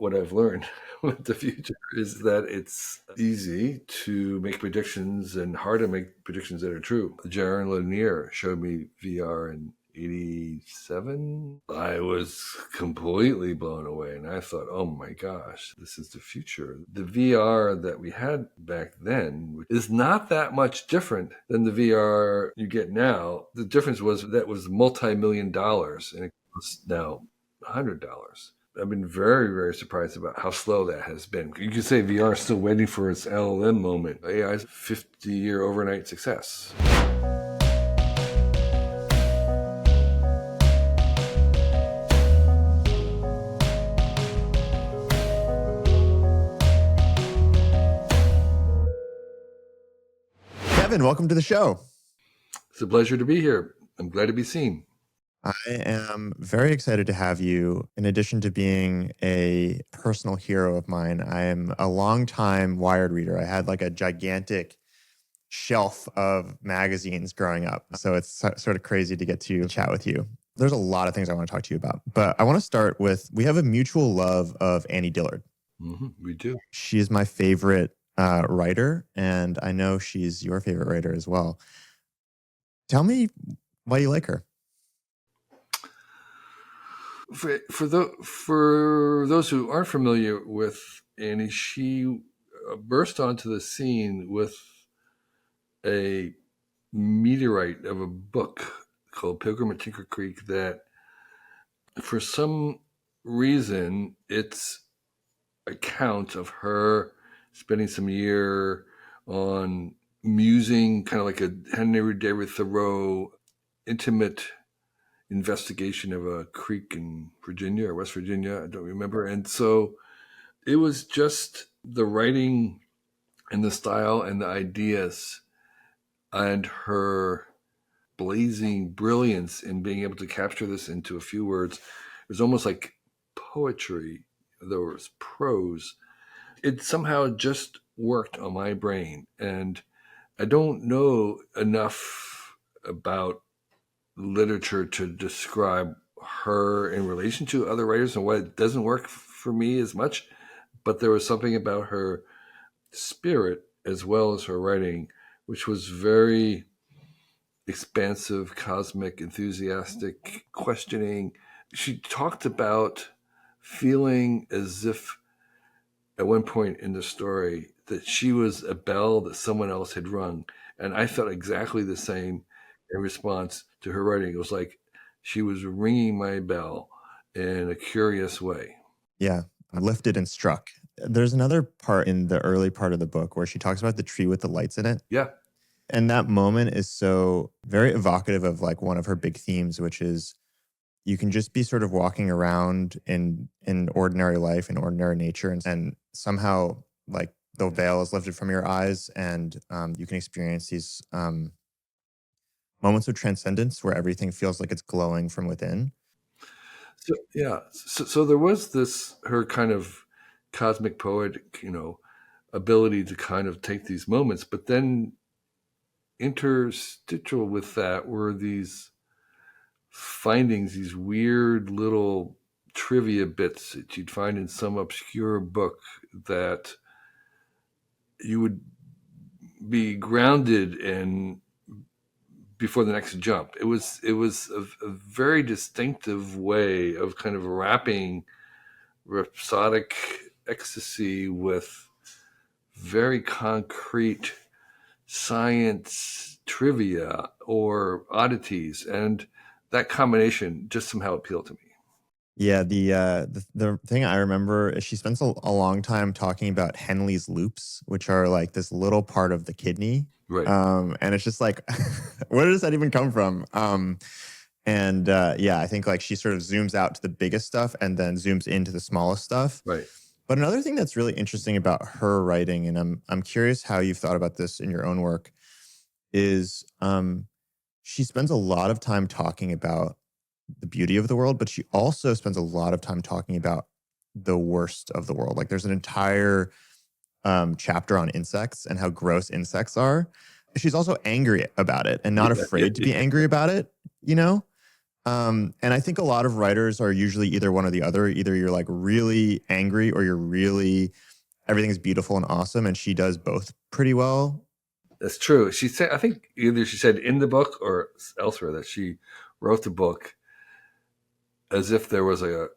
what I've learned with the future is that it's easy to make predictions and hard to make predictions that are true. Jaron Lanier showed me VR in 87. I was completely blown away and I thought, oh my gosh, this is the future. The VR that we had back then is not that much different than the VR you get now. The difference was that was multi-million dollars and it costs now $100. I've been very, very surprised about how slow that has been. You could say VR is still waiting for its LLM moment. AI's 50-year overnight success. Kevin, welcome to the show. It's a pleasure to be here. I'm glad to be seen. I am very excited to have you. In addition to being a personal hero of mine, I am a longtime Wired reader. I had like a gigantic shelf of magazines growing up. So it's sort of crazy to get to chat with you. There's a lot of things I want to talk to you about, but I want to start with, we have a mutual love of Annie Dillard. We do. She is my favorite writer, and I know she's your favorite writer as well. Tell me why you like her. For those who aren't familiar with Annie, she burst onto the scene with a meteorite of a book called Pilgrim at Tinker Creek that, for some reason, its account of her spending some year on musing, kind of like a Henry David Thoreau intimate investigation of a creek in Virginia or West Virginia, I don't remember. And so it was just the writing and the style and the ideas and her blazing brilliance in being able to capture this into a few words. It was almost like poetry. There was prose. It somehow just worked on my brain. And I don't know enough about literature to describe her in relation to other writers and what doesn't work for me as much. But there was something about her spirit as well as her writing, which was very expansive, cosmic, enthusiastic, questioning. She talked about feeling as if at one point in the story that she was a bell that someone else had rung. And I felt exactly the same in response to her writing. It was like she was ringing my bell in a curious way. Yeah, lifted and struck. There's another part in the early part of the book where she talks about the tree with the lights in it. Yeah. And that moment is so very evocative of like one of her big themes, which is you can just be sort of walking around in ordinary life, in ordinary nature, and somehow like the veil is lifted from your eyes, and you can experience these moments of transcendence where everything feels like it's glowing from within. So yeah, so there was this her kind of cosmic poetic, ability to kind of take these moments, but then interstitial with that were these findings, these weird little trivia bits that you'd find in some obscure book that you would be grounded in before the next jump. It was a very distinctive way of kind of wrapping rhapsodic ecstasy with very concrete science trivia or oddities, and that combination just somehow appealed to me. Yeah, the thing I remember is she spends a long time talking about Henle's loops, which are like this little part of the kidney. Right. And it's just like, where does that even come from? Yeah, I think like she sort of zooms out to the biggest stuff and then zooms into the smallest stuff. Right. But another thing that's really interesting about her writing, and I'm curious how you've thought about this in your own work, is she spends a lot of time talking about the beauty of the world, but she also spends a lot of time talking about the worst of the world. Like there's an entire chapter on insects and how gross insects are. She's also angry about it and not afraid to be angry about it, And I think a lot of writers are usually either one or the other. Either you're like really angry or you're really everything's beautiful and awesome. And she does both pretty well. That's true. She said, I think either she said in the book or elsewhere that she wrote the book as if there was a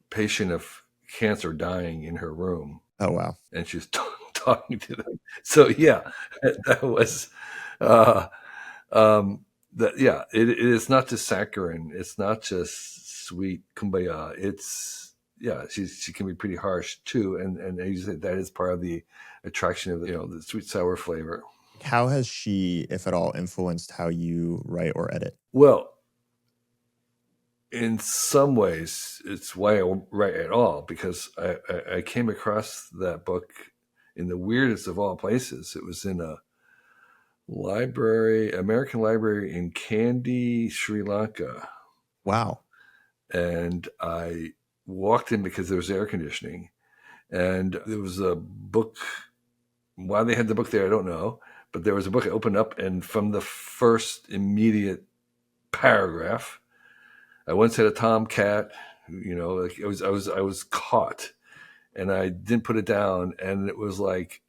patient of cancer dying in her room, Oh, wow. and she was talking to them. So yeah, that was uh, that. Yeah, it is not just saccharine. It's not just sweet kumbaya. It's yeah, she can be pretty harsh too, and as you said, that is part of the attraction of the sweet sour flavor. How has she, if at all, influenced how you write or edit? Well, in some ways, it's why I don't write at all, because I came across that book in the weirdest of all places. It was in a library, American library in Kandy, Sri Lanka. Wow. And I walked in because there was air conditioning, and there was a book. Why they had the book there, I don't know. But there was a book I opened up, and from the first immediate paragraph, I once had a tomcat. Like I was caught, and I didn't put it down, and it was like,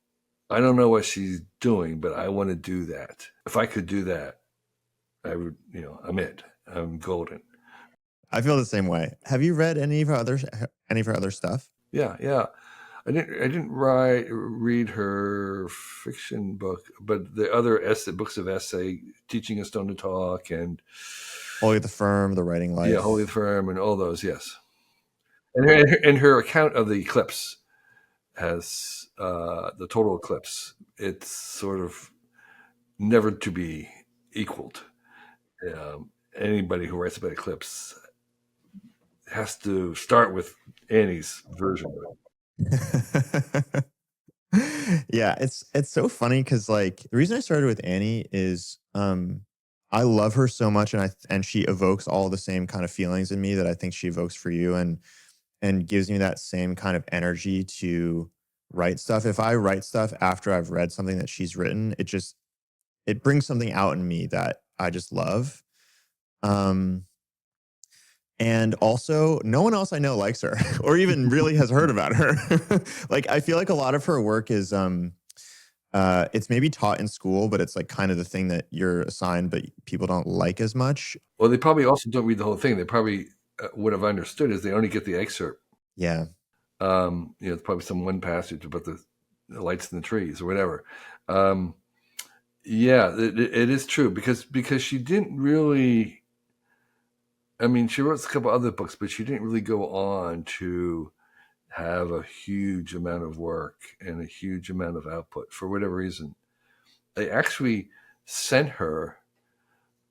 I don't know what she's doing, but I want to do that. If I could do that, I would. I'm it. I'm golden. I feel the same way. Have you read any of her other stuff? Yeah, yeah. I didn't read her fiction book, but the other books of essay, Teaching a Stone to Talk, and Holy the Firm, The Writing yeah, Life. Holy Firm, and all those. Yes, and her account of the eclipse has the total eclipse. It's sort of never to be equaled. Anybody who writes about eclipse has to start with Annie's version of it. Yeah, it's so funny because like the reason I started with Annie is I love her so much and she evokes all the same kind of feelings in me that I think she evokes for you and gives me that same kind of energy to write stuff. If I write stuff after I've read something that she's written, it brings something out in me that I just love. Um and also, no one else I know likes her or even really has heard about her. Like, I feel like a lot of her work is, it's maybe taught in school, but it's like kind of the thing that you're assigned, but people don't like as much. Well, they probably also don't read the whole thing. They probably would have understood is they only get the excerpt. Yeah. It's probably some one passage about the lights in the trees or whatever. Um, yeah, it is true because she didn't really. I mean, she wrote a couple other books, but she didn't really go on to have a huge amount of work and a huge amount of output for whatever reason. I actually sent her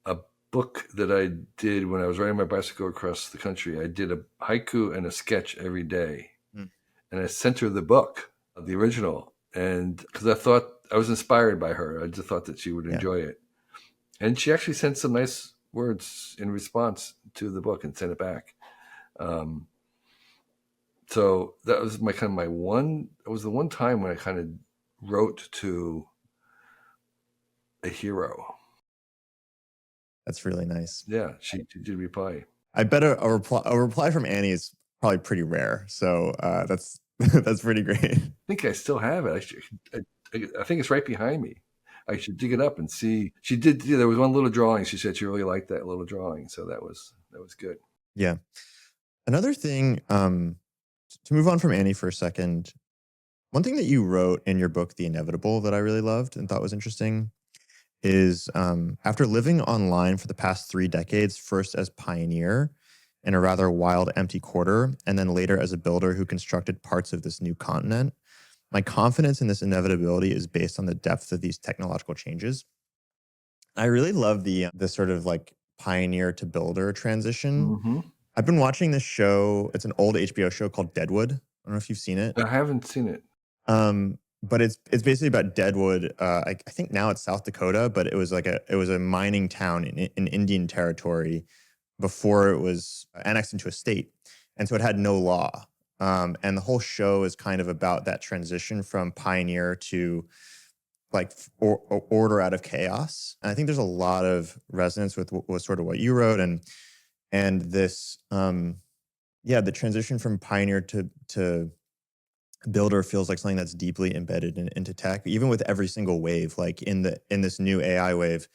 a book that I did when I was riding my bicycle across the country. I did a haiku and a sketch every day, Mm. and I sent her the book, the original, and because I thought I was inspired by her, I just thought that she would Yeah. enjoy it, and she actually sent some nice words in response to the book and sent it back. Um, so that was my kind of my one. It was the one time when I kind of wrote to a hero. That's really nice. Yeah, she did reply. I bet a reply from Annie is probably pretty rare. So that's that's pretty great. I think I still have it. I think it's right behind me. I should dig it up and see. She did. Yeah, there was one little drawing. She said she really liked that little drawing, so that was good. Yeah. Another thing, to move on from Annie for a second, one thing that you wrote in your book, The Inevitable, that I really loved and thought was interesting is after living online for the past 3 decades, first as pioneer in a rather wild, empty quarter, and then later as a builder who constructed parts of this new continent, my confidence in this inevitability is based on the depth of these technological changes. I really love the sort of like pioneer to builder transition. Hmm. I've been watching this show. It's an old HBO show called Deadwood. I don't know if you've seen it. I haven't seen it. But it's basically about Deadwood. I think now it's South Dakota, but it was a mining town in Indian territory before it was annexed into a state, and so it had no law. And the whole show is kind of about that transition from pioneer to like order out of chaos. And I think there's a lot of resonance with sort of what you wrote, and And this, yeah, the transition from pioneer to builder feels like something that's deeply embedded into tech, even with every single wave. Like in this new AI wave,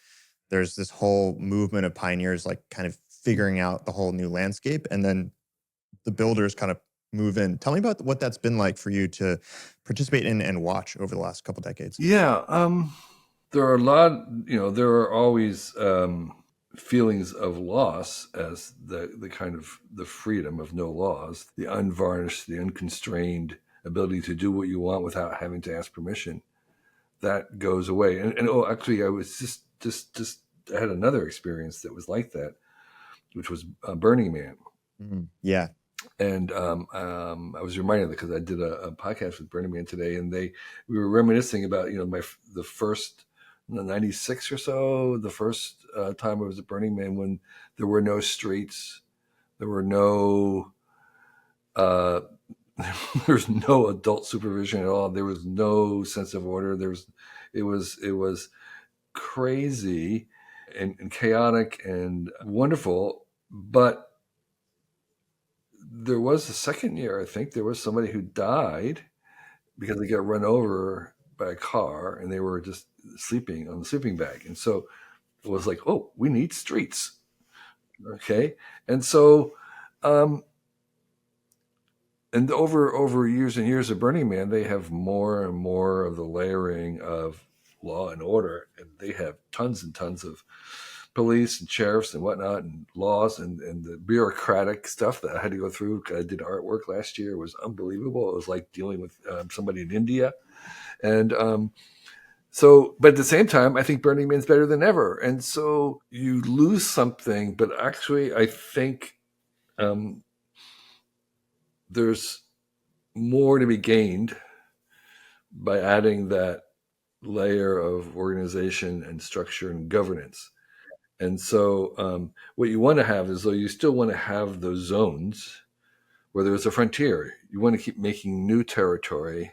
there's this whole movement of pioneers like kind of figuring out the whole new landscape, and then the builders kind of move in. Tell me about what that's been like for you to participate in and watch over the last couple decades. Yeah, there are a lot. There are always feelings of loss as the kind of the freedom of no laws, the unvarnished, the unconstrained ability to do what you want without having to ask permission. That goes away. And oh, actually, I was just I had another experience that was like that, which was Burning Man. Yeah. And I was reminded because I did a podcast with Burning Man today, and we were reminiscing about the first '96 or so, the first time I was at Burning Man when there were no streets, there were no uh, there was no adult supervision at all, there was no sense of order. It was crazy and chaotic and wonderful, but there was a second year, I think, there was somebody who died because they got run over by a car and they were just sleeping on the sleeping bag. And so it was like, oh, we need streets. Okay. And so, um, and over years and years of Burning Man, they have more and more of the layering of law and order, and they have tons and tons of police and sheriffs and whatnot and laws and the bureaucratic stuff that I had to go through. I did artwork last year. It was unbelievable. It was like dealing with somebody in India. And so, but at the same time, I think Burning Man's better than ever. And so you lose something, but actually, I think um, there's more to be gained by adding that layer of organization and structure and governance. And so, what you want to have is, though, you still want to have those zones where there's a frontier. You want to keep making new territory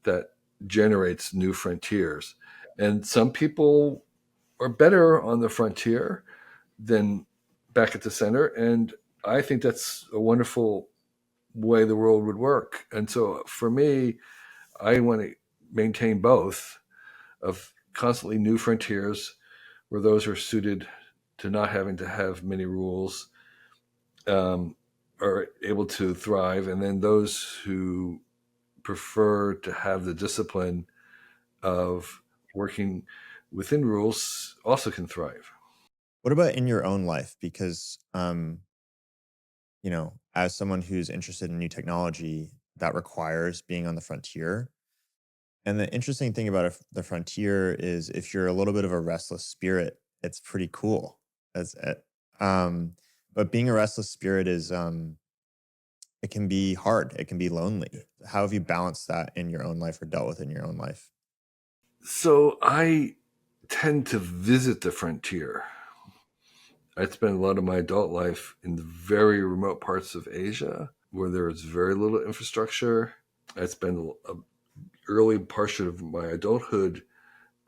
that generates new frontiers. And some people are better on the frontier than back at the center. And I think that's a wonderful way the world would work. And so for me, I want to maintain both of constantly new frontiers where those are suited to not having to have many rules um, are able to thrive. And then those who prefer to have the discipline of working within rules also can thrive. What about in your own life? Because, as someone who's interested in new technology, that requires being on the frontier. And the interesting thing about the frontier is if you're a little bit of a restless spirit, it's pretty cool. That's it. Um, but being a restless spirit it can be hard. It can be lonely. How have you balanced that in your own life or dealt with it in your own life? So I tend to visit the frontier. I spent a lot of my adult life in the very remote parts of Asia where there is very little infrastructure. I spent an early portion of my adulthood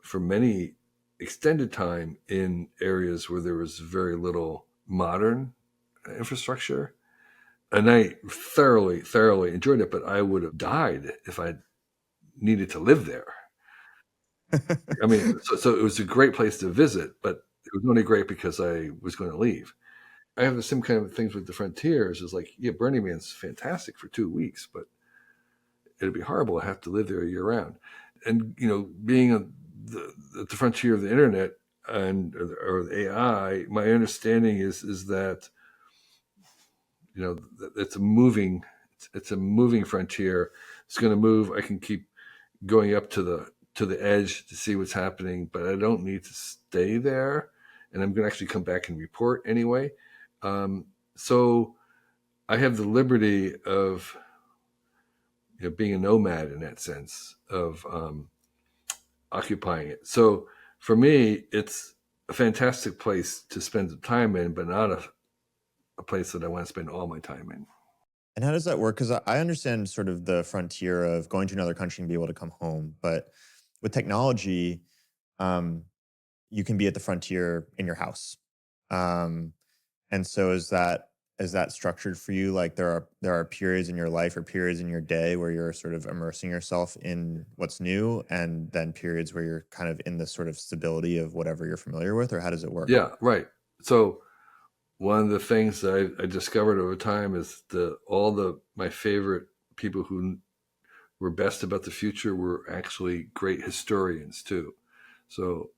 for many extended time in areas where there was very little modern infrastructure. And I thoroughly, thoroughly enjoyed it, but I would have died if I needed to live there. I mean, so it was a great place to visit, but it was only great because I was going to leave. I have the same kind of things with the frontiers. It's like, yeah, Burning Man's fantastic for 2 weeks, but it'd be horrible to have to live there year round. And being at the frontier of the internet or the AI, my understanding is that it's a moving frontier. It's going to move. I can keep going up to the edge to see what's happening, but I don't need to stay there. And I'm going to actually come back and report anyway. So I have the liberty of being a nomad in that sense of occupying it. So for me, it's a fantastic place to spend some time in, but not a place that I want to spend all my time in. And how does that work? Because I understand sort of the frontier of going to another country and be able to come home. But with technology, um, you can be at the frontier in your house. Um, And so is that structured for you? Like there are periods in your life or periods in your day where you're sort of immersing yourself in what's new, and then periods where you're kind of in the sort of stability of whatever you're familiar with, or how does it work? Yeah, right. So one of the things that I discovered over time is my favorite people who were best about the future were actually great historians too. So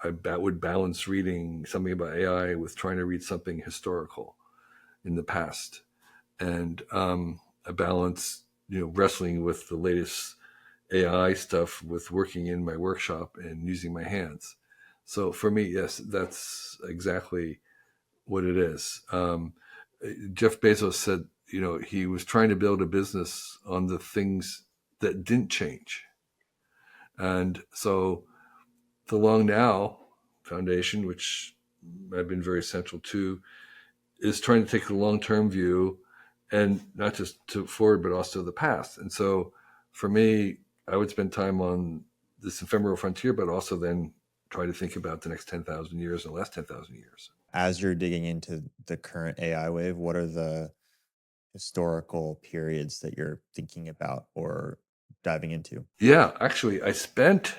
I would balance reading something about AI with trying to read something historical in the past, and I balance wrestling with the latest AI stuff with working in my workshop and using my hands. So for me, yes, that's exactly what it is. Jeff Bezos said, he was trying to build a business on the things that didn't change. And so the Long Now Foundation, which I've been very central to, is trying to take the long term view and not just to forward, but also the past. And so for me, I would spend time on this ephemeral frontier, but also then try to think about the next 10,000 years and the last 10,000 years. As you're digging into the current AI wave, what are the historical periods that you're thinking about or diving into? Yeah, actually, I spent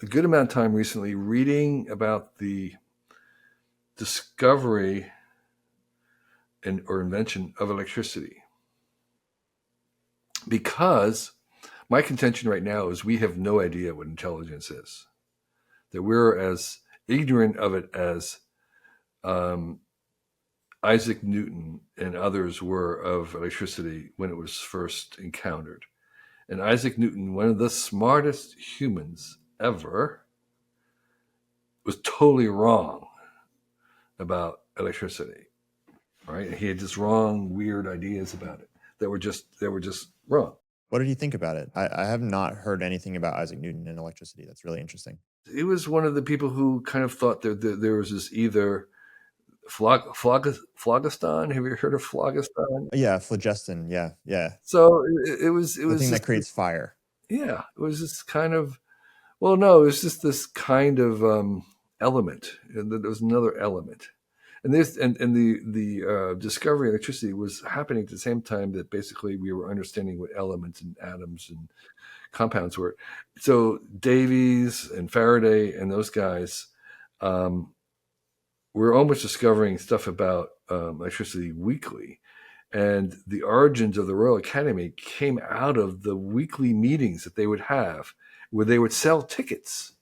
a good amount of time recently reading about the discovery or invention of electricity, because my contention right now is we have no idea what intelligence is, that we're as ignorant of it as um, Isaac Newton and others were of electricity when it was first encountered. And Isaac Newton, one of the smartest humans ever, was totally wrong about electricity. Right? He had just wrong, weird ideas about it that were just wrong. What did you think about it? I have not heard anything about Isaac Newton and electricity. That's really interesting. He was one of the people who kind of thought that there was this either phlogiston. Have you heard of phlogiston? Yeah, phlogiston. Yeah, yeah. So it The was thing that just creates fire. yeah, it was this kind of well, no, it was just this kind of element. And there was another element, and the discovery of electricity was happening at the same time that basically we were understanding what elements and atoms and compounds were. So Davies and Faraday and those guys um, were almost discovering stuff about electricity weekly. And the origins of the Royal Academy came out of the weekly meetings that they would have, where they would sell tickets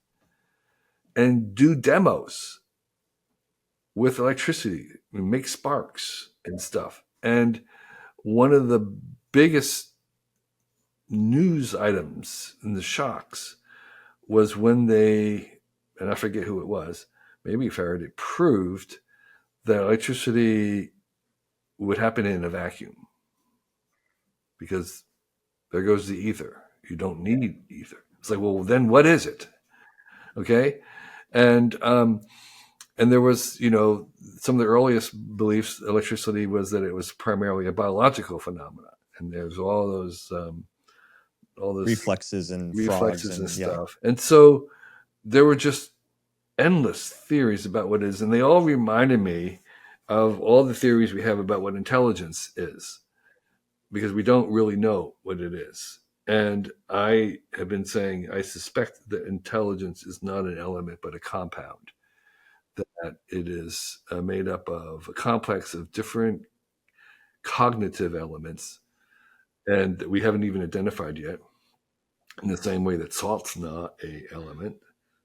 and do demos with electricity, make sparks and stuff. And one of the biggest news items in the shocks was when they, and I forget who it was, maybe Faraday, proved that electricity would happen in a vacuum, because there goes the ether. You don't need ether. It's like, well, then what is it? Okay, and there was, some of the earliest beliefs electricity was that it was primarily a biological phenomenon, and there's all this Reflexes and frogs reflexes and and yeah. stuff, and so there were just endless theories about what it is, and they all reminded me of all the theories we have about what intelligence is, because we don't really know what it is. And I have been saying I suspect that intelligence is not an element but a compound, that it is made up of a complex of different cognitive elements, and that we haven't even identified yet. In the same way that salt's not a element,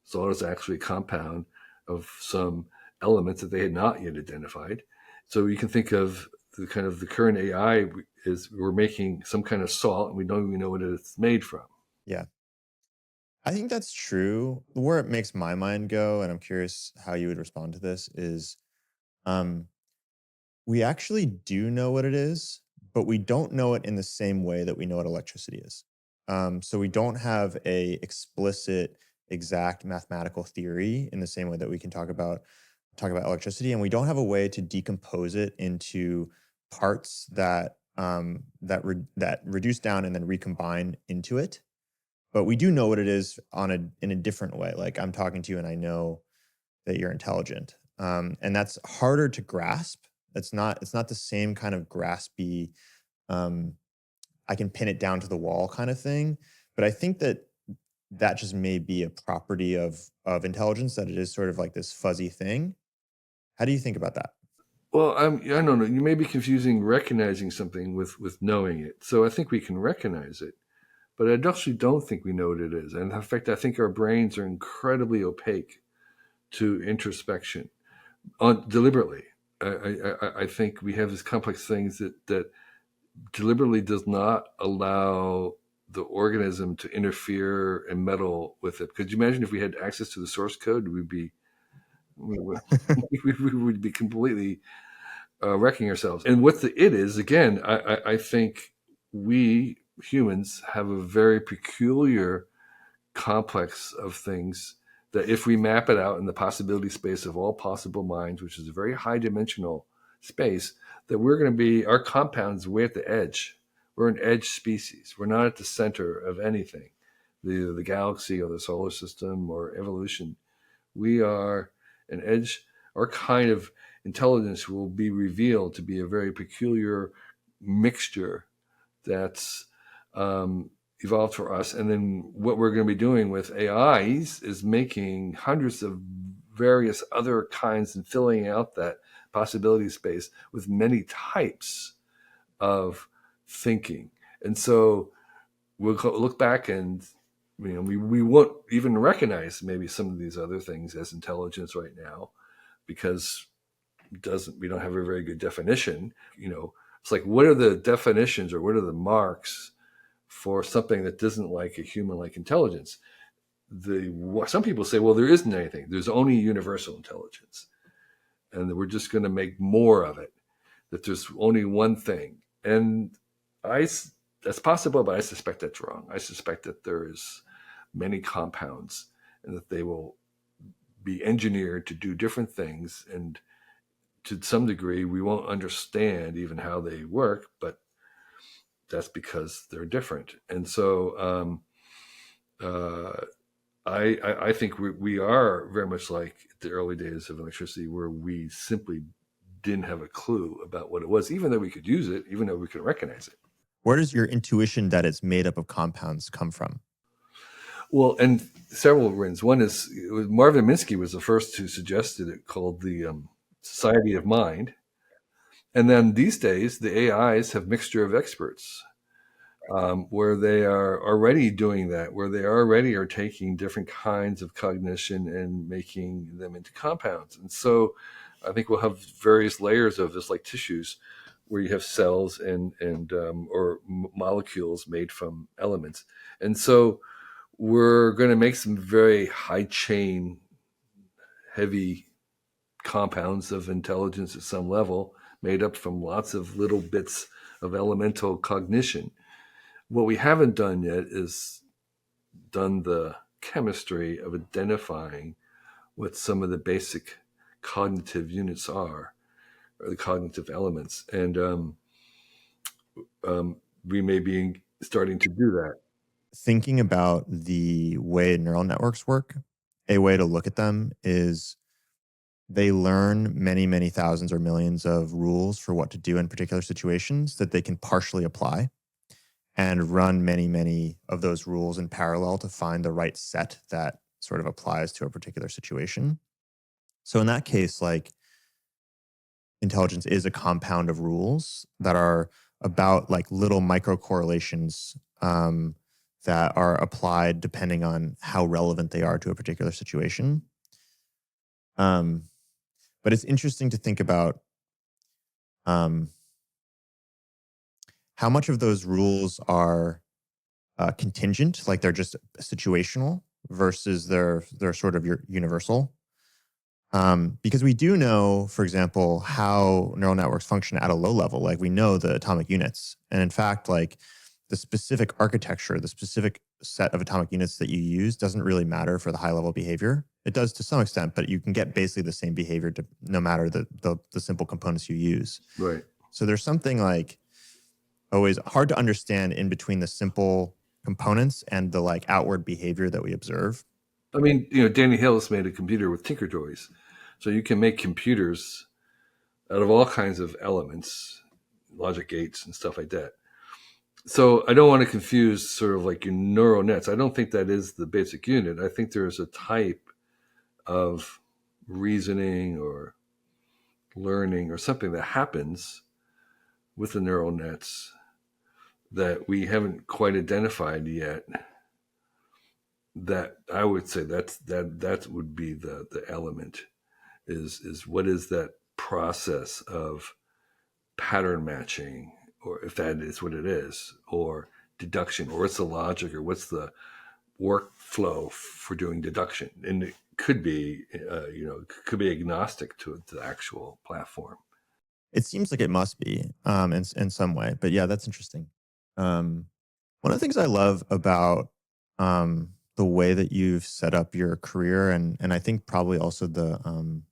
salt is actually a compound of some elements that they had not yet identified. So you can think of the current AI is we're making some kind of salt and we don't even know what it's made from. Yeah. I think that's true. Where it makes my mind go, and I'm curious how you would respond to this, is um, we actually do know what it is, but we don't know it in the same way that we know what electricity is. So we don't have a explicit, exact mathematical theory in the same way that we can talk about electricity, and we don't have a way to decompose it into parts that reduce down and then recombine into it. But we do know what it is in a different way. Like I'm talking to you, and I know that you're intelligent. and that's harder to grasp. It's not the same kind of graspy, um, I can pin it down to the wall kind of thing. But I think that that just may be a property of intelligence, that it is sort of like this fuzzy thing. How do you think about that? Well, I don't know. You may be confusing recognizing something with knowing it. So I think we can recognize it, but I actually don't think we know what it is. And in fact, I think our brains are incredibly opaque to introspection deliberately. I think we have these complex things that deliberately does not allow the organism to interfere and meddle with it. Could you imagine if we had access to the source code? We would, we would be completely wrecking ourselves. And what the it is, again, I think we humans have a very peculiar complex of things that if we map it out in the possibility space of all possible minds, which is a very high dimensional space, that we're going to be, our compounds way at the edge. We're an edge species. We're not at the center of anything, the galaxy or the solar system or evolution. We are an edge. Our kind of intelligence will be revealed to be a very peculiar mixture that's evolved for us. And then what we're going to be doing with AIs is making hundreds of various other kinds and filling out that possibility space with many types of thinking. And so we'll look back and we won't even recognize maybe some of these other things as intelligence right now because doesn't we don't have a very good definition. It's like, what are the definitions or what are the marks for something that doesn't like a human like intelligence? Some people say, well, there isn't anything, there's only universal intelligence, and we're just going to make more of it, that there's only one thing. And I that's possible, but I suspect that's wrong. I suspect that there is many compounds and that they will be engineered to do different things, and to some degree we won't understand even how they work, but that's because they're different. And so I think we are very much like the early days of electricity, where we simply didn't have a clue about what it was, even though we could use it, even though we could recognize it. Where does your intuition that it's made up of compounds come from? Well, and several reasons. One is Marvin Minsky was the first who suggested it, called the Society of Mind. And then these days, the AIs have mixture of experts, where they are already doing that, where they already are taking different kinds of cognition and making them into compounds. And so I think we'll have various layers of this, like tissues, where you have cells or molecules made from elements. And so we're going to make some very high chain, heavy compounds of intelligence at some level, made up from lots of little bits of elemental cognition. What we haven't done yet is done the chemistry of identifying what some of the basic cognitive units are, or the cognitive elements. And we may be starting to do that. Thinking about the way neural networks work, a way to look at them is they learn many, many thousands or millions of rules for what to do in particular situations that they can partially apply, and run many, many of those rules in parallel to find the right set that sort of applies to a particular situation. So in that case, like, intelligence is a compound of rules that are about like little micro correlations, that are applied depending on how relevant they are to a particular situation. Um, but it's interesting to think about um, how much of those rules are contingent, like they're just situational, versus they're sort of universal. Because we do know, for example, how neural networks function at a low level. Like, we know the atomic units, and in fact, like, the specific architecture, the specific set of atomic units that you use doesn't really matter for the high level behavior. It does to some extent, but you can get basically the same behavior no matter the simple components you use. Right. So there's something like always hard to understand in between the simple components and the like outward behavior that we observe. I mean, Danny Hillis made a computer with Tinker Toys. So you can make computers out of all kinds of elements, logic gates and stuff like that. So I don't want to confuse sort of like your neural nets. I don't think that is the basic unit. I think there is a type of reasoning or learning or something that happens with the neural nets that we haven't quite identified yet. That I would say that would be the element is what is that process of pattern matching, or if that is what it is, or deduction, or what's the logic, or what's the workflow for doing deduction. And it could be could be agnostic to the actual platform. It seems like it must be in some way, but yeah, that's interesting. Um, One of the things I love about the way that you've set up your career, and I think probably also the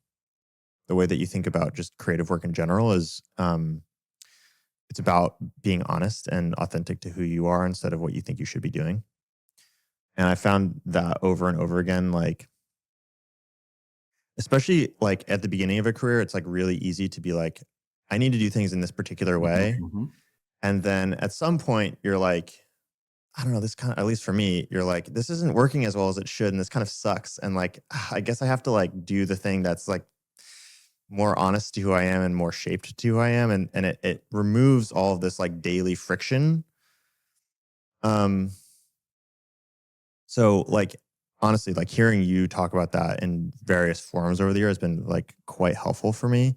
way that you think about just creative work in general, is it's about being honest and authentic to who you are instead of what you think you should be doing. And I found that over and over again, like especially like at the beginning of a career, it's like really easy to be like, I need to do things in this particular way. Mm-hmm. And then at some point, you're like, I don't know, this kind of, at least for me, you're like, this isn't working as well as it should. And this kind of sucks. And like, I guess I have to like do the thing that's like more honest to who I am and more shaped to who I am. And it removes all of this like daily friction. Um, so like, honestly, like hearing you talk about that in various forums over the year has been like quite helpful for me.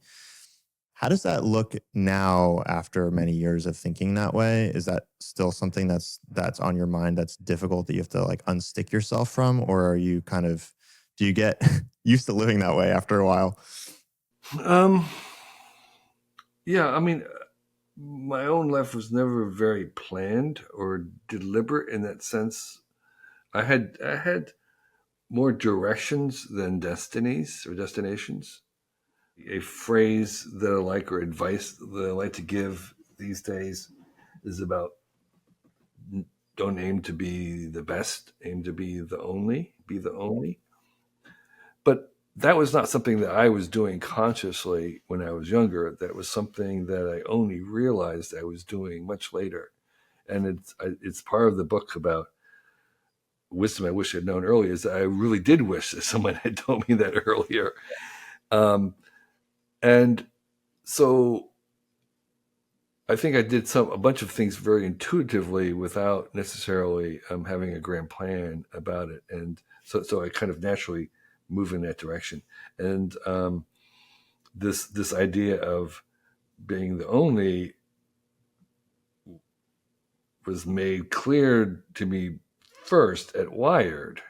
How does that look now after many years of thinking that way? Is that still something that's on your mind that's difficult that you have to like unstick yourself from? Or are you kind of, do you get used to living that way after a while? Um, yeah, I mean, my own life was never very planned or deliberate in that sense. I had more directions than destinies or destinations. A phrase that I like, or advice that I like to give these days, is about don't aim to be the best, aim to be the only, be the only. But that was not something that I was doing consciously when I was younger. That was something that I only realized I was doing much later. And it's part of the book about wisdom I wish I'd known earlier, is that I really did wish that someone had told me that earlier. Um, and so I think I did a bunch of things very intuitively without necessarily having a grand plan about it, and so I kind of naturally move in that direction. And this idea of being the only was made clear to me first at Wired,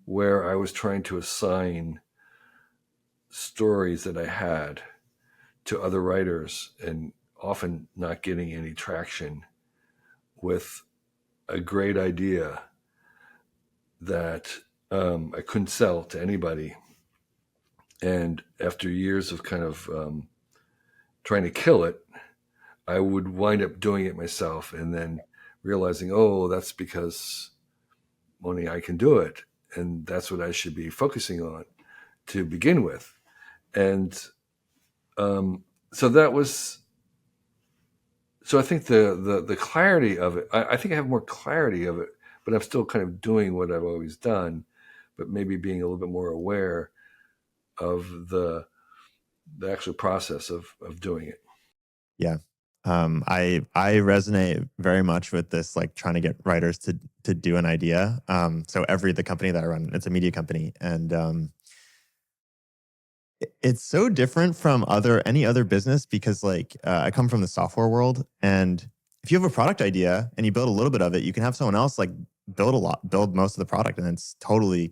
where I was trying to assign stories that I had to other writers and often not getting any traction with a great idea that I couldn't sell to anybody. And after years of kind of trying to kill it, I would wind up doing it myself and then realizing, oh, that's because only I can do it. And that's what I should be focusing on to begin with. And so that was, so I think the clarity of it, I think I have more clarity of it, but I'm still kind of doing what I've always done, but maybe being a little bit more aware of the actual process of doing it. Yeah. I resonate very much with this, like trying to get writers to do an idea. So the company that I run, it's a media company, and it's so different from any other business because like I come from the software world, and if you have a product idea and you build a little bit of it, you can have someone else like build most of the product, and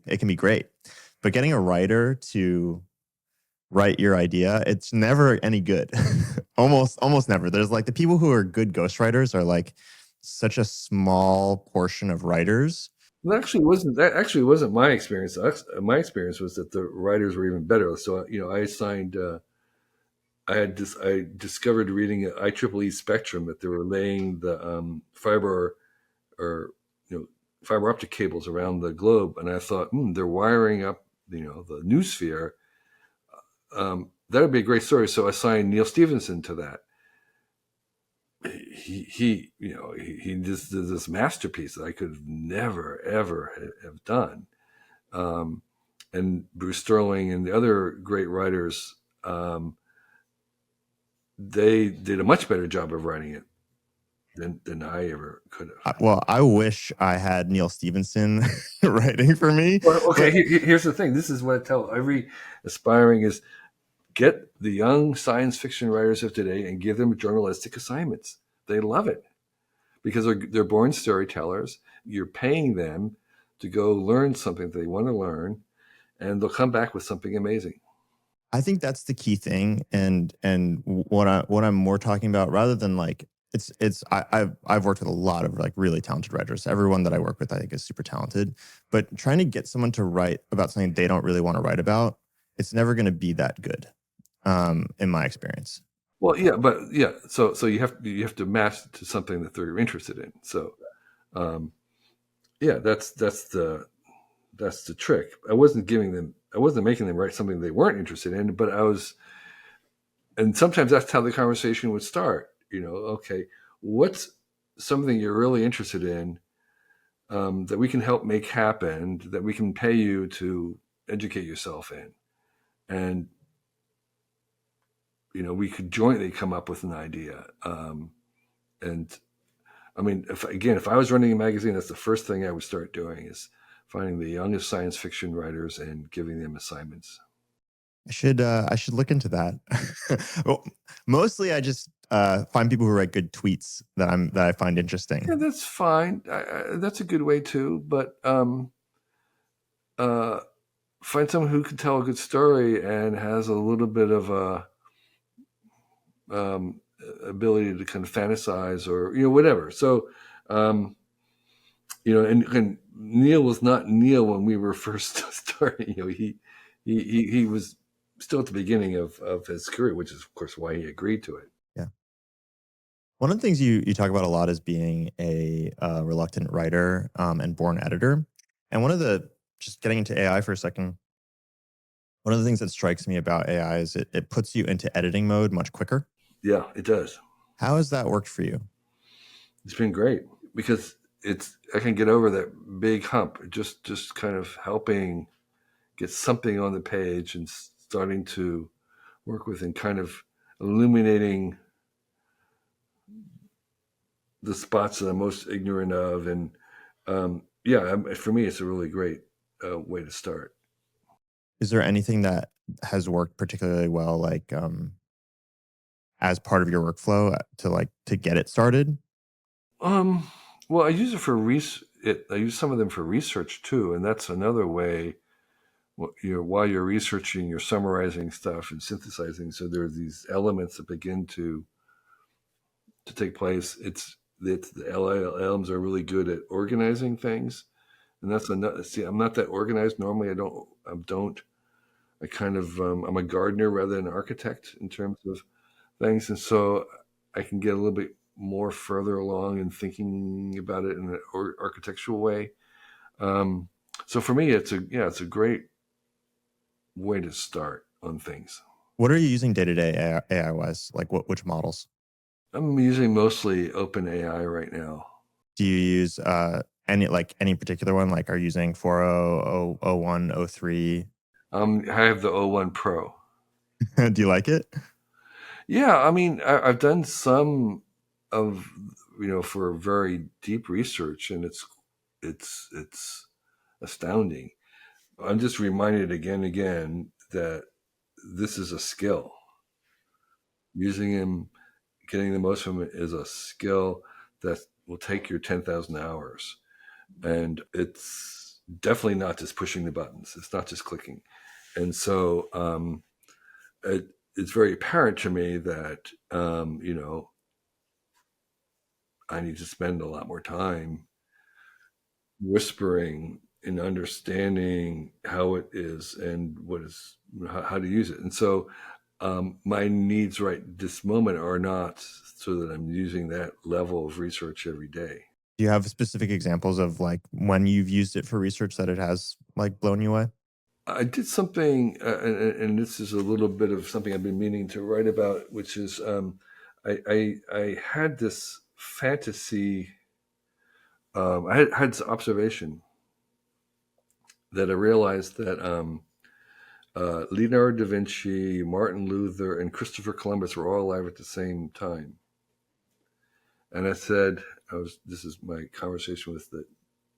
it can be great. But getting a writer to write your idea, it's never any good. Almost never. There's like the people who are good ghostwriters are like such a small portion of writers. That actually wasn't my experience. My experience was that the writers were even better. So I signed. I discovered reading at IEEE Spectrum that they were laying the fiber or fiber optic cables around the globe, and I thought, they're wiring up the newsphere. that would be a great story. So I signed Neil Stevenson to that. He just did this masterpiece that I could have never ever have done. Um, and Bruce Sterling and the other great writers, they did a much better job of writing it than I ever could have. Well, I wish I had Neil Stevenson writing for me, Well, okay, but here's the thing. This is what I tell every aspiring is get the young science fiction writers of today and give them journalistic assignments. They love it because they're born storytellers. You're paying them to go learn something they want to learn, and they'll come back with something amazing. I think that's the key thing. And what I'm more talking about, rather than like I've worked with a lot of like really talented writers. Everyone that I work with, I think, is super talented. But trying to get someone to write about something they don't really want to write about, it's never going to be that good, in my experience. Well, yeah, but yeah, so you have to match to something that they're interested in. So, um, yeah, that's the trick. I wasn't making them write something they weren't interested in, but I was, and sometimes that's how the conversation would start. Okay, what's something you're really interested in, that we can help make happen, that we can pay you to educate yourself in, and we could jointly come up with an idea. And I mean, if I was running a magazine, that's the first thing I would start doing is finding the youngest science fiction writers and giving them assignments. I should look into that. Well, mostly I just find people who write good tweets that I find Yeah, interesting. that's fine. That's a good way too. But uh, find someone who can tell a good story and has a little bit of a um, ability to kind of fantasize or whatever. So um, and Neil was not Neil when we were first starting. He was still at the beginning of his career, which is of course why he agreed to it. Yeah. One of the things you talk about a lot is being a reluctant writer, and born editor. And just getting into AI for a second, one of the things that strikes me about AI is it puts you into editing mode much quicker. Yeah, it does. How has that worked for you? It's been great because I can get over that big hump. Just kind of helping get something on the page and starting to work with and kind of illuminating the spots that I'm most ignorant of. And yeah, for me, it's a really great way to start. Is there anything that has worked particularly well, like as part of your workflow, to get it started? Um, well, I use it for I use some of them for research too, and that's another way. While you're researching, you're summarizing stuff and synthesizing. So there are these elements that begin to take place. It's the LLMs are really good at organizing things, and that's another. See, I'm not that organized normally. I don't. I kind of I'm a gardener rather than an architect in terms of things, and so I can get a little bit more further along in thinking about it in an architectural way. Um, so for me, it's a great way to start on things. What are you using day to day AI wise? Like which models? I'm using mostly OpenAI right now. Do you use any particular one? Like, are you using 4.0, 03? I have the O1 Pro. Do you like it? Yeah, I mean, I've done some of for very deep research, and it's astounding. I'm just reminded again and again that this is a skill. Using him, getting the most from him is a skill that will take your 10,000 hours. And it's definitely not just pushing the buttons. It's not just clicking. And so it's very apparent to me that, I need to spend a lot more time whispering and understanding how it is and how to use it. And so my needs right this moment are not so that I'm using that level of research every day. Do you have specific examples of like when you've used it for research that it has like blown you away? I did something, and this is a little bit of something I've been meaning to write about, which is I had this fantasy. I had this observation that I realized that Leonardo da Vinci, Martin Luther, and Christopher Columbus were all alive at the same time. And I said, this is my conversation with the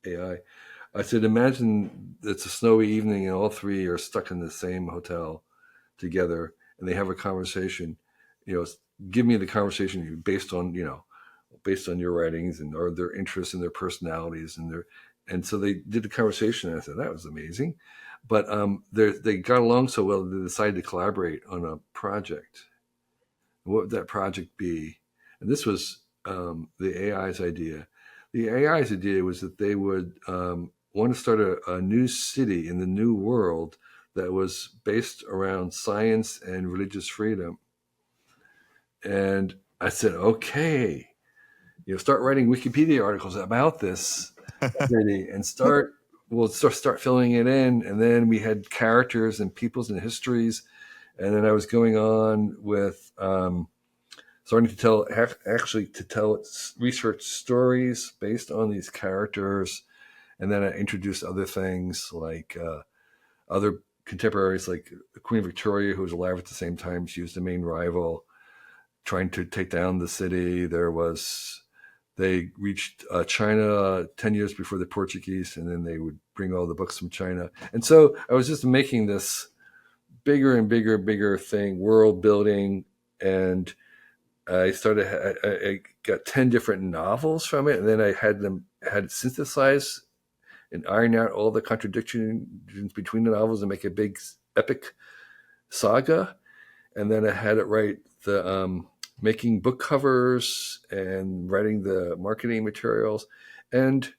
AI. I said, imagine it's a snowy evening and all three are stuck in the same hotel together and they have a conversation. You know, give me the conversation based on, based on your writings and or their interests and their personalities and so they did the conversation. And I said, that was amazing. But they got along so well that they decided to collaborate on a project. What would that project be? And this was the AI's idea. The AI's idea was that they would want to start a new city in the new world that was based around science and religious freedom. And I said, okay, start writing Wikipedia articles about this city and start filling it in. And then we had characters and peoples and histories. And then I was going on with starting to tell research stories based on these characters, and then I introduced other things like other contemporaries, like Queen Victoria, who was alive at the same time. She was the main rival, trying to take down the city. They reached China 10 years before the Portuguese, and then they would bring all the books from China. And so I was just making this bigger and bigger thing, world building, and I got 10 different novels from it, and then I had it synthesized and iron out all the contradictions between the novels and make a big epic saga. And then I had it write the making book covers and writing the marketing materials. And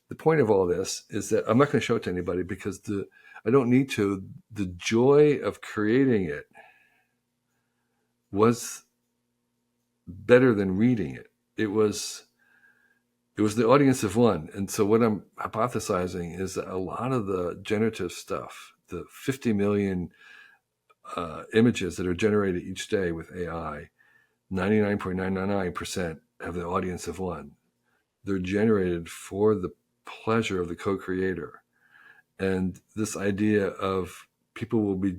the point of all this is that I'm not going to show it to anybody because I don't need to. The joy of creating it was better than reading it. It was the audience of one. And so what I'm hypothesizing is that a lot of the generative stuff, the 50 million images that are generated each day with AI, 99.999% have the audience of one. They're generated for the pleasure of the co-creator. And this idea of people will be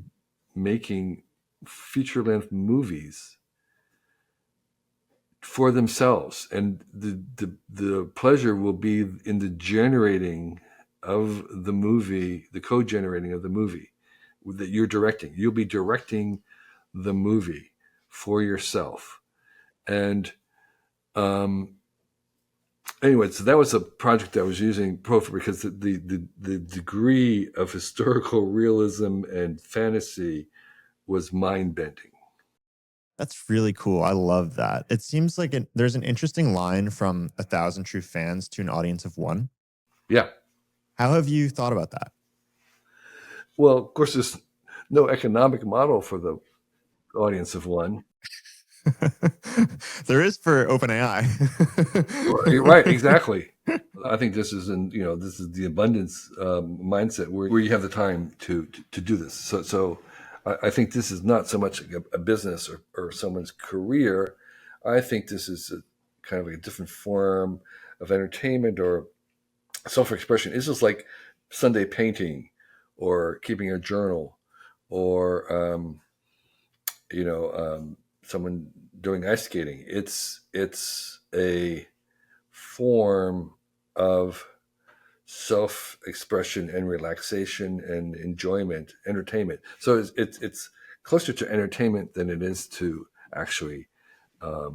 making feature-length movies for themselves, and the pleasure will be in the generating of the movie, the code generating of the movie that you're directing. You'll be directing the movie for yourself. And anyway, so that was a project I was using Profer because the degree of historical realism and fantasy was mind bending. That's really cool. I love that. It seems like there's an interesting line from 1,000 true fans to an audience of one. Yeah. How have you thought about that? Well, of course, there's no economic model for the audience of one. There is for OpenAI. You're right, exactly. I think this is this is the abundance mindset where you have the time to do this. So I think this is not so much a business or someone's career. I think this is kind of a different form of entertainment or self-expression. It's just like Sunday painting or keeping a journal or someone doing ice skating. It's a form of self-expression and relaxation and enjoyment, entertainment. So it's closer to entertainment than it is to actually, a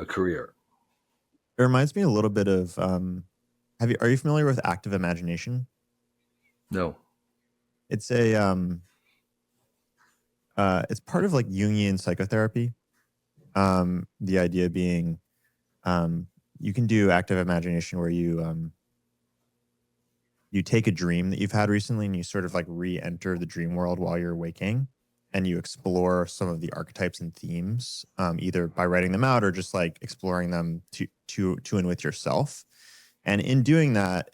career. It reminds me a little bit of are you familiar with active imagination? No. It's it's part of like Jungian psychotherapy. The idea being you can do active imagination where you take a dream that you've had recently and you sort of like re-enter the dream world while you're waking, and you explore some of the archetypes and themes, either by writing them out or just like exploring them to and with yourself. And in doing that,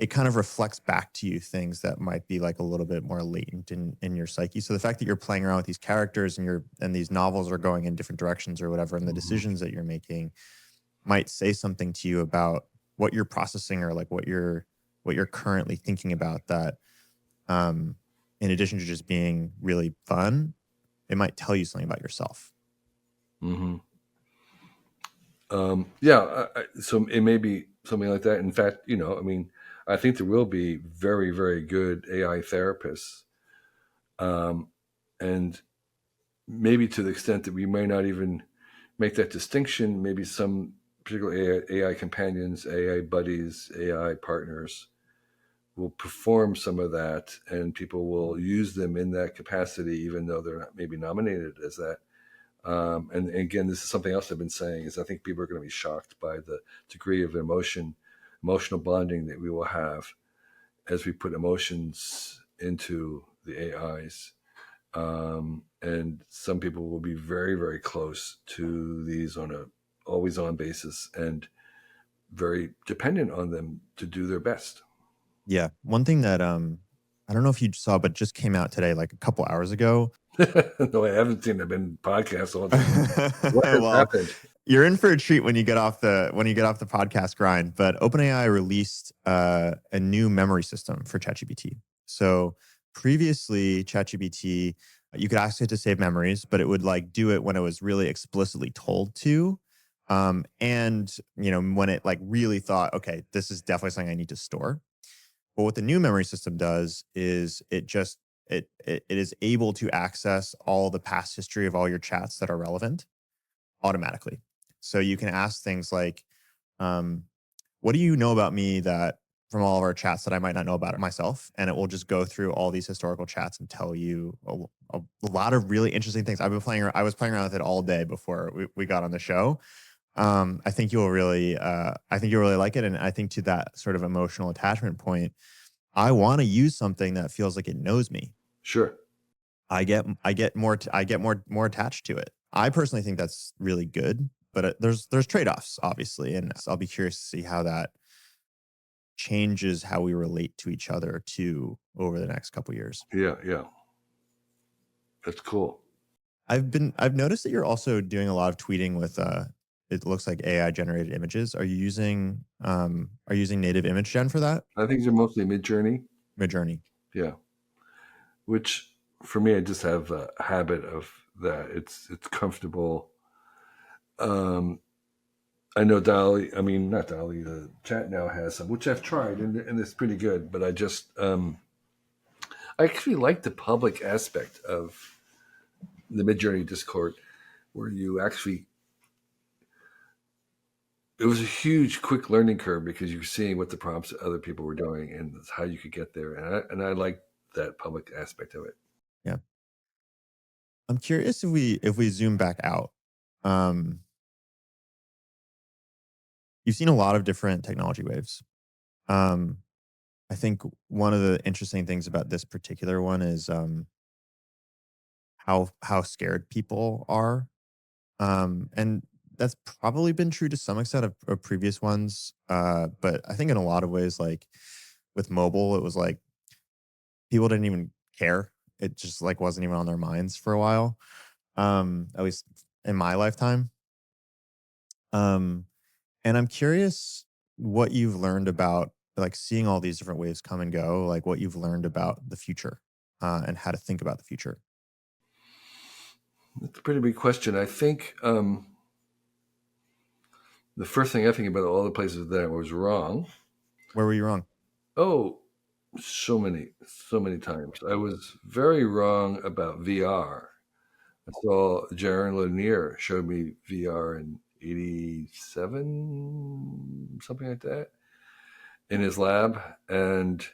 it kind of reflects back to you things that might be like a little bit more latent in your psyche. So the fact that you're playing around with these characters and these novels are going in different directions or whatever, and the Mhm. decisions that you're making might say something to you about what you're processing or like what you're currently thinking about, that in addition to just being really fun, it might tell you something about yourself. Mhm. Yeah, so it may be something like that. In fact, I mean, I think there will be very, very good AI therapists, um, and maybe to the extent that we may not even make that distinction. Maybe some particular AI companions, AI buddies, AI partners will perform some of that, and people will use them in that capacity, even though they're not maybe nominated as that. And again, this is something else I've been saying, is I think people are going to be shocked by the degree of emotional bonding that we will have as we put emotions into the AIs. And some people will be very, very close to these on a always on basis and very dependent on them to do their best. Yeah. One thing that I don't know if you saw, but just came out today, like a couple hours ago. No, I haven't seen. I've been podcasts all day. What has Well, happened? you're in for a treat when you get off the podcast grind. But OpenAI released a new memory system for ChatGPT. So previously, ChatGPT, you could ask it to save memories, but it would like do it when it was really explicitly told to. And when it like really thought, okay, this is definitely something I need to store. But what the new memory system does is it is able to access all the past history of all your chats that are relevant automatically. So you can ask things like, um, what do you know about me that from all of our chats that I might not know about it myself? And it will just go through all these historical chats and tell you a lot of really interesting things. I was playing around with it all day before we got on the show. I think I think you'll really like it. And I think to that sort of emotional attachment point, I want to use something that feels like it knows me. Sure. I get more attached to it. I personally think that's really good, but there's trade-offs obviously, and so I'll be curious to see how that changes how we relate to each other too over the next couple years. Yeah, yeah. That's cool. I've noticed that you're also doing a lot of tweeting with it looks like AI generated images. Are you using native image gen for that? I think they're mostly Mid-Journey. Midjourney. Yeah. Which for me, I just have a habit of that. It's comfortable. Um, I know Dolly. I mean, not Dolly. The chat now has some, which I've tried, and it's pretty good. But I actually like the public aspect of the Midjourney Discord, where you actually, it was a huge, quick learning curve because you're seeing what the prompts other people were doing and how you could get there, and I like that public aspect of it. Yeah. I'm curious if we zoom back out. Um, you've seen a lot of different technology waves. Um, I think one of the interesting things about this particular one is how scared people are, and that's probably been true to some extent of previous ones. But I think in a lot of ways, like with mobile, it was like people didn't even care. It just like wasn't even on their minds for a while. At least in my lifetime. Um, and I'm curious what you've learned about like seeing all these different waves come and go, like what you've learned about the future and how to think about the future. That's a pretty big question. I think the first thing I think about all the places that I was wrong. Where were you wrong? Oh, so many times. I was very wrong about VR. I saw Jaron Lanier showed me VR in '87, something like that, in his lab, and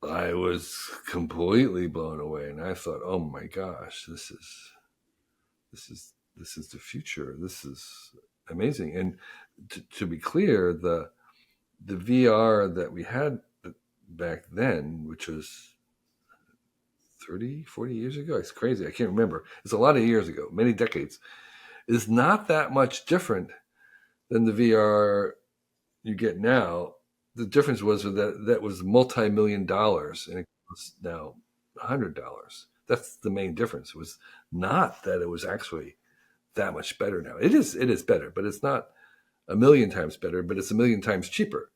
I was completely blown away. And I thought, oh my gosh, this is the future. This is amazing. And to be clear, the VR that we had back then, which was 30, 40 years ago, it's crazy. I can't remember. It's a lot of years ago, many decades, is not that much different than the VR you get now. the difference was that was multi-million dollars, and it was now $100. That's the main difference. It was not that it was actually that much better now. It is better, but it's not a million times better, but it's a million times cheaper.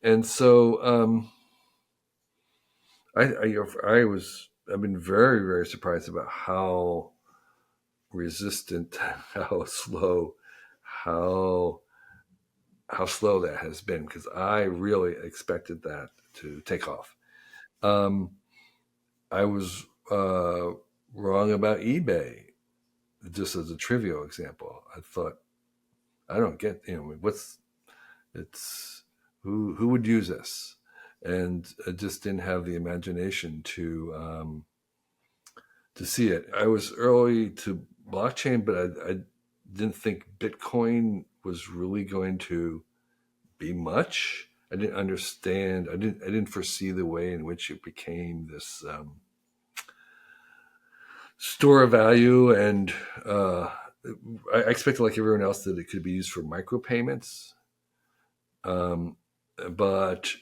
And so I've been very, very surprised about how resistant, how slow, how how slow that has been, because I really expected that to take off. Um, I was wrong about eBay, just as a trivial example. I thought I don't get what's it's who would use this, and I just didn't have the imagination to see it. I was early to blockchain, but I didn't think Bitcoin was really going to be much. I didn't understand. I didn't foresee the way in which it became this store of value, and I expected, like everyone else, that it could be used for micropayments. Um, but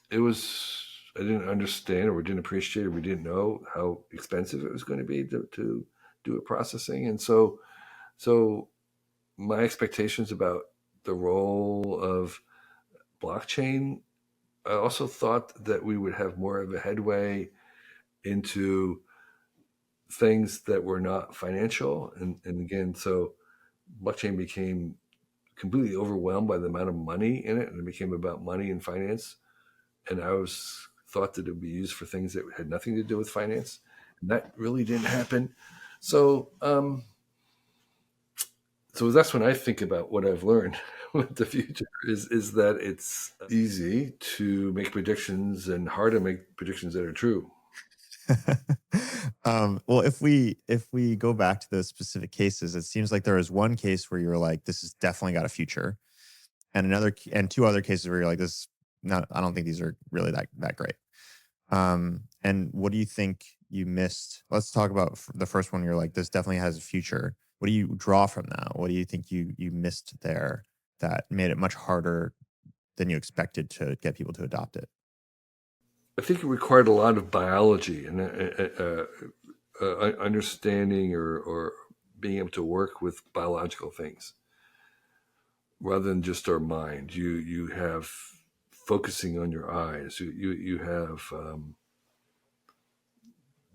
it was I didn't understand, or we didn't appreciate, or we didn't know how expensive it was going to be to do a processing, and so my expectations about the role of blockchain. I also thought that we would have more of a headway into things that were not financial. And again, so blockchain became completely overwhelmed by the amount of money in it, and it became about money and finance. And I was thought that it would be used for things that had nothing to do with finance. And that really didn't happen. So, so that's when I think about what I've learned with the future is that it's easy to make predictions and hard to make predictions that are true. Well, if we go back to those specific cases, it seems like there was one case where you were like, "This has definitely got a future," and and two other cases where you're like, "This, not, I don't think these are really that great." And what do you think you missed? Let's talk about the first one. You're like, "This definitely has a future." What do you draw from that? What do you think you missed there that made it much harder than you expected to get people to adopt it? I think it required a lot of biology and understanding, or being able to work with biological things rather than just our mind. You have focusing on your eyes. You have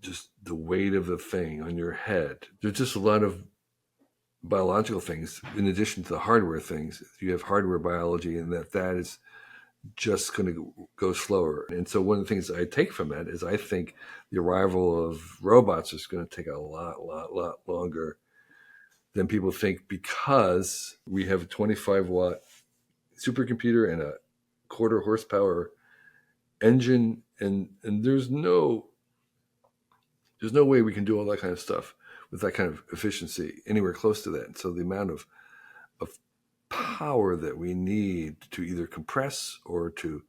just the weight of the thing on your head. There's just a lot of biological things in addition to the hardware things. You have hardware biology, and that is just going to go slower. And so one of the things I take from that is I think the arrival of robots is going to take a lot longer than people think, because we have a 25-watt supercomputer and a quarter horsepower engine, and there's no way we can do all that kind of stuff with that kind of efficiency anywhere close to that. And so the amount of power that we need to either compress or to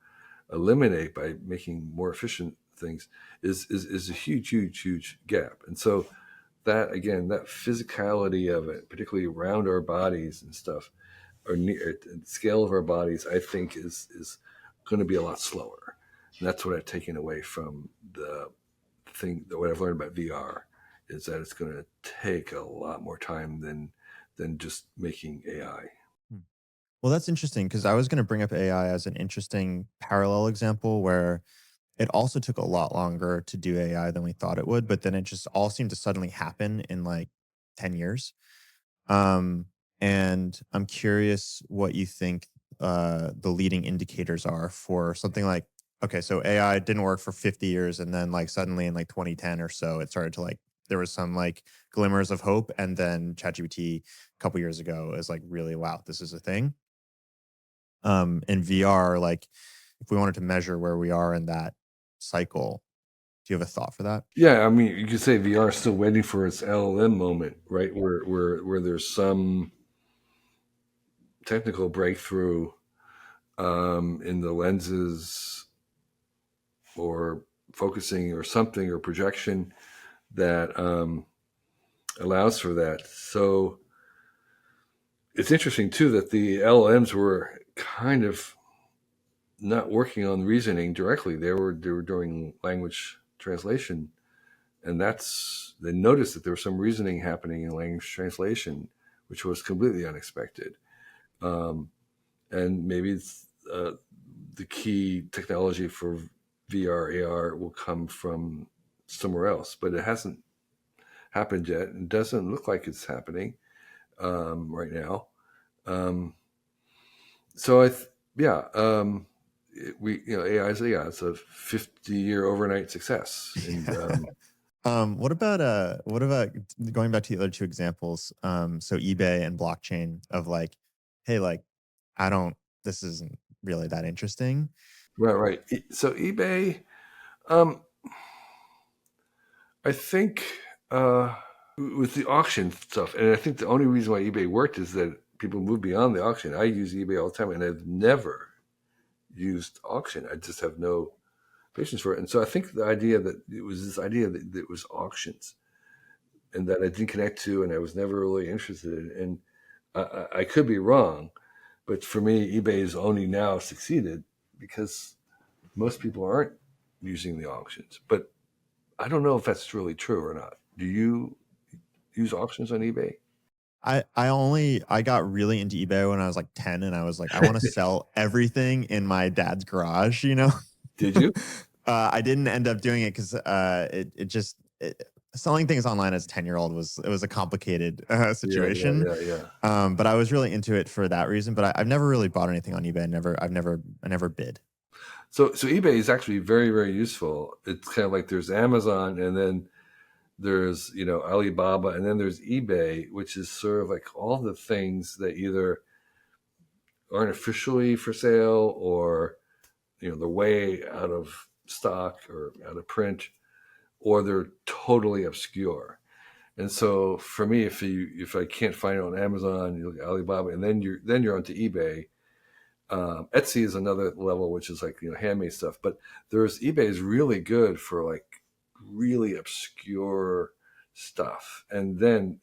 eliminate by making more efficient things is a huge gap. And so that, again, that physicality of it, particularly around our bodies and stuff, or near the scale of our bodies, I think is going to be a lot slower. And that's what I've taken away from the thing, that what I've learned about VR is that it's going to take a lot more time than just making AI. Hmm. Well, that's interesting because I was going to bring up AI as an interesting parallel example where it also took a lot longer to do AI than we thought it would, but then it just all seemed to suddenly happen in like 10 years. Um, and I'm curious what you think the leading indicators are for something like, okay, so AI didn't work for 50 years, and then like suddenly in like 2010 or so, it started to like, there was some like glimmers of hope, and then ChatGPT a couple years ago is like, really, wow, this is a thing. In VR, like if we wanted to measure where we are in that cycle, do you have a thought for that? Yeah, I mean, you could say VR is still waiting for its LLM moment, right? Where there's some technical breakthrough in the lenses, or focusing, or something, or projection that allows for that. So it's interesting too that the LLMs were kind of not working on reasoning directly. They were doing language translation, and they noticed that there was some reasoning happening in language translation, which was completely unexpected. Um, and maybe the key technology for VR AR will come from somewhere else, but it hasn't happened yet. It doesn't look like it's happening right now. Um, so yeah, AI is it's a 50-year overnight success, and What about going back to the other two examples? So eBay and blockchain of like, hey, like, I don't, this isn't really that interesting. right. So eBay, um, I think with the auction stuff, and I think the only reason why eBay worked is that people moved beyond the auction. I use eBay all the time, and I've never used auction. I just have no patience for it. And so I think the idea that it was this idea that it was auctions and that I didn't connect to, and I was never really interested in. And I could be wrong, but for me, eBay has only now succeeded because most people aren't using the auctions. But I don't know if that's really true or not. Do you use auctions on eBay? I got really into eBay when I was like 10, and I was like, I want to sell everything in my dad's garage, you know? Did you? I didn't end up doing it because selling things online as a 10-year-old was a complicated situation. Yeah. But I was really into it for that reason. But I've never really bought anything on eBay. I never bid. So eBay is actually very, very useful. It's kind of like there's Amazon, and then there's Alibaba, and then there's eBay, which is sort of like all the things that either aren't officially for sale, or they're way out of stock or out of print, or they're totally obscure. And so for me, if I can't find it on Amazon, you look at Alibaba, and then you're onto eBay. Etsy is another level, which is like handmade stuff. But eBay is really good for like really obscure stuff, and then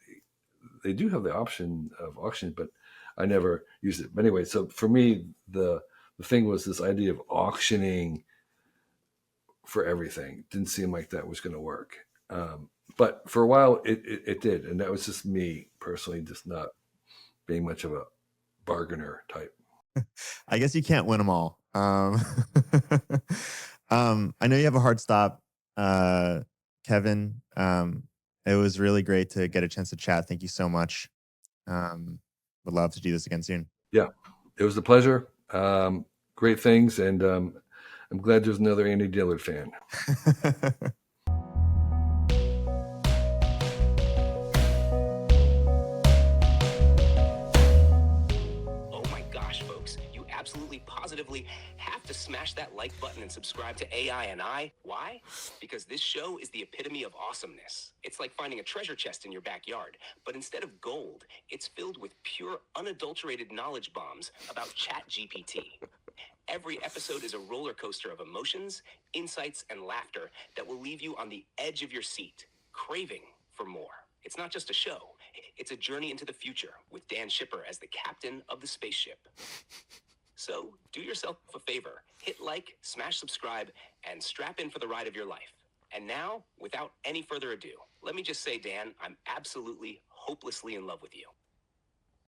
they do have the option of auction, but I never used it. But anyway, so for me, the thing was this idea of auctioning for everything. Didn't seem like that was going to work. But for a while, it did, and that was just me personally, just not being much of a bargainer type. I guess you can't win them all. I know you have a hard stop, Kevin. It was really great to get a chance to chat. Thank you so much. Would love to do this again soon. Yeah, it was a pleasure. Great things, and I'm glad there's another Annie Dillard fan. Oh my gosh, folks, you absolutely positively have to smash that like button and subscribe to AI and I. Why? Because this show is the epitome of awesomeness. It's like finding a treasure chest in your backyard, but instead of gold, it's filled with pure, unadulterated knowledge bombs about ChatGPT. Every episode is a roller coaster of emotions, insights, and laughter that will leave you on the edge of your seat, craving for more. It's not just a show, it's a journey into the future with Dan Shipper as the captain of the spaceship. So do yourself a favor, hit like, smash subscribe, and strap in for the ride of your life. And now, without any further ado, let me just say, Dan, I'm absolutely, hopelessly in love with you.